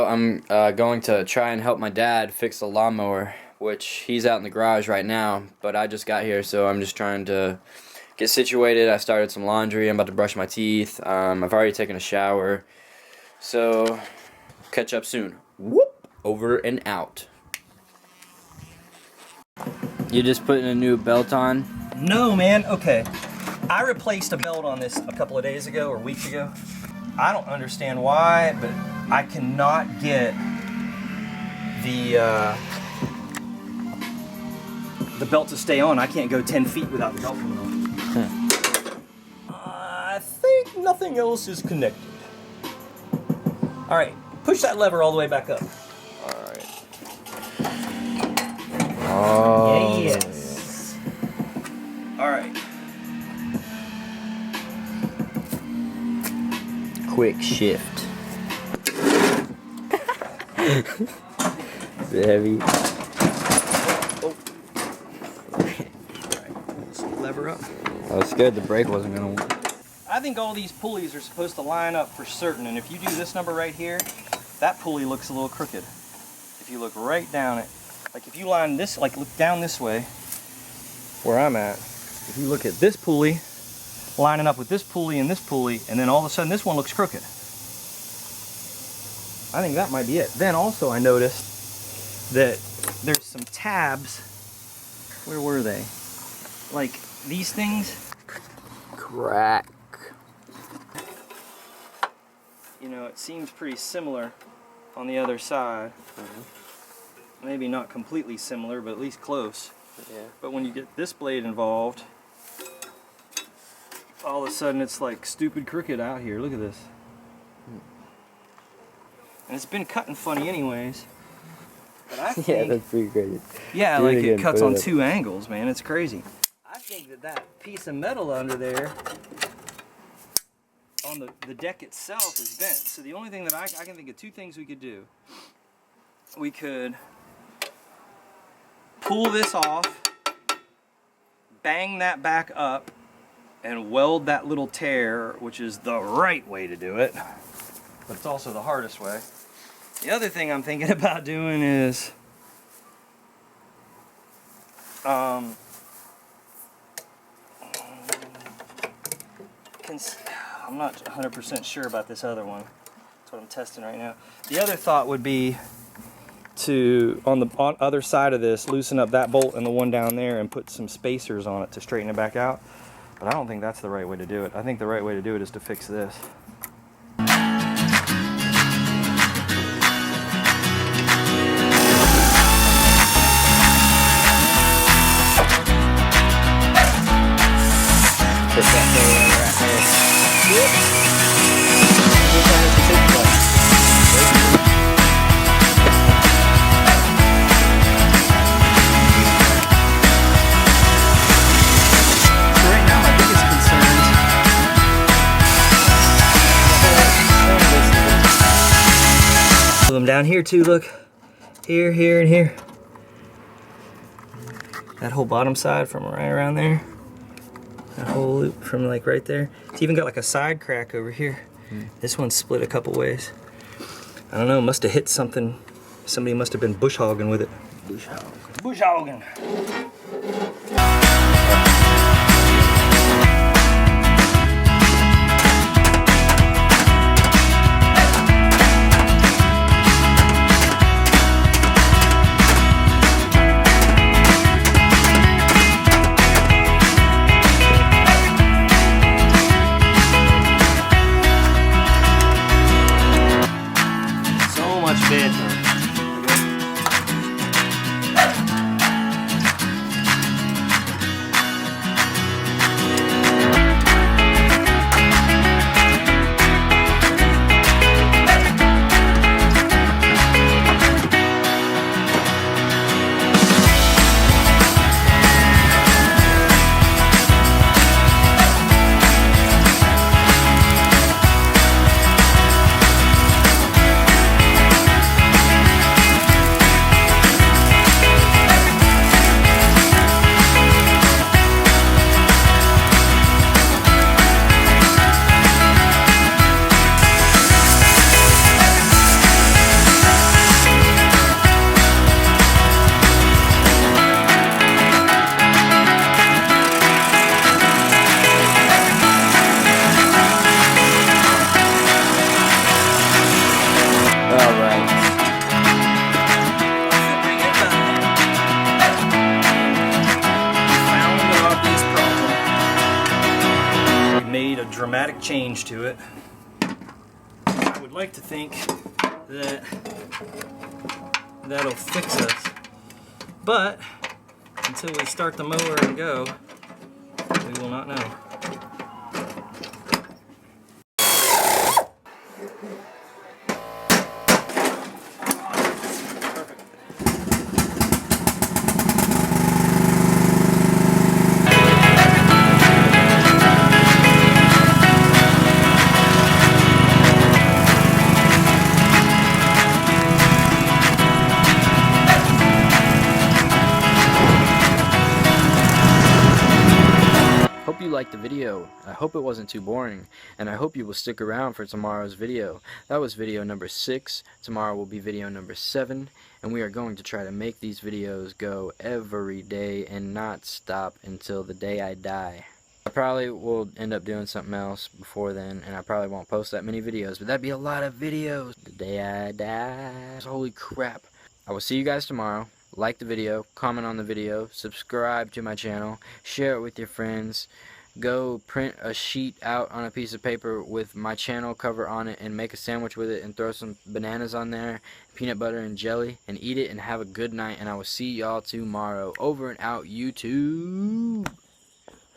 So I'm going to try and help my dad fix the lawnmower, which he's out in the garage right now, but I just got here, so I'm just trying to get situated. I started some laundry. I'm about to brush my teeth. I've already taken a shower, so catch up soon. Whoop! Over and out. You just putting a new belt on? No, man. Okay. I replaced a belt on this a couple of days ago or weeks ago. I don't understand why, but I cannot get the belt to stay on. I can't go 10 feet without the belt coming on. I think nothing else is connected. All right, push that lever all the way back up. All right. Oh. Yes. All right. Quick shift. Is it heavy? Oh. Alright, let's lever up. I was scared the brake wasn't gonna work. I think all these pulleys are supposed to line up for certain, and if you do this number right here, that pulley looks a little crooked. If you look right down it, like if you line this, like look down this way, where I'm at, if you look at this pulley, lining up with this pulley, and then all of a sudden this one looks crooked. I think that might be it. Then also I noticed that there's some tabs. Where were they? Like these things. Crack. You know, it seems pretty similar on the other side. Maybe not completely similar, but at least close. Yeah. But when you get this blade involved, all of a sudden it's like stupid crooked out here. Look at this. And it's been cutting funny anyways. But I think, Yeah, that's pretty crazy. yeah, like it cuts on 2 angles, man. It's crazy. I think that piece of metal under there on the deck itself is bent. So the only thing that I can think of 2 things we could do. We could pull this off, bang that back up, and weld that little tear, which is the right way to do it, but it's also the hardest way. The other thing I'm thinking about doing is I'm not 100% sure about this other one. That's what I'm testing right now. The other thought would be to, on the other side of this, loosen up that bolt and the one down there and put some spacers on it to straighten it back out. But I don't think that's the right way to do it. I think the right way to do it is to fix this. Them down here too, look. Here, here, and here. That whole bottom side from right around there. That whole loop from like right there. It's even got like a side crack over here. This one's split a couple ways. I don't know, must have hit something. Somebody must have been bush hogging with it. Bush hogging. Bush hogging. a dramatic change to it. I would like to think that that'll fix us, but until we start the mower and go, we will not know. Hope you liked the video. I hope it wasn't too boring, and I hope you will stick around for tomorrow's video. That was video number 6. Tomorrow will be video number 7, and we are going to try to make these videos go every day and not stop until the day I die. I probably will end up doing something else before then, and I probably won't post that many videos, but that'd be a lot of videos. The day I die. Holy crap. I will see you guys tomorrow. Like the video, comment on the video, subscribe to my channel, share it with your friends, go print a sheet out on a piece of paper with my channel cover on it and make a sandwich with it and throw some bananas on there, peanut butter and jelly, and eat it and have a good night, and I will see y'all tomorrow. Over and out, YouTube.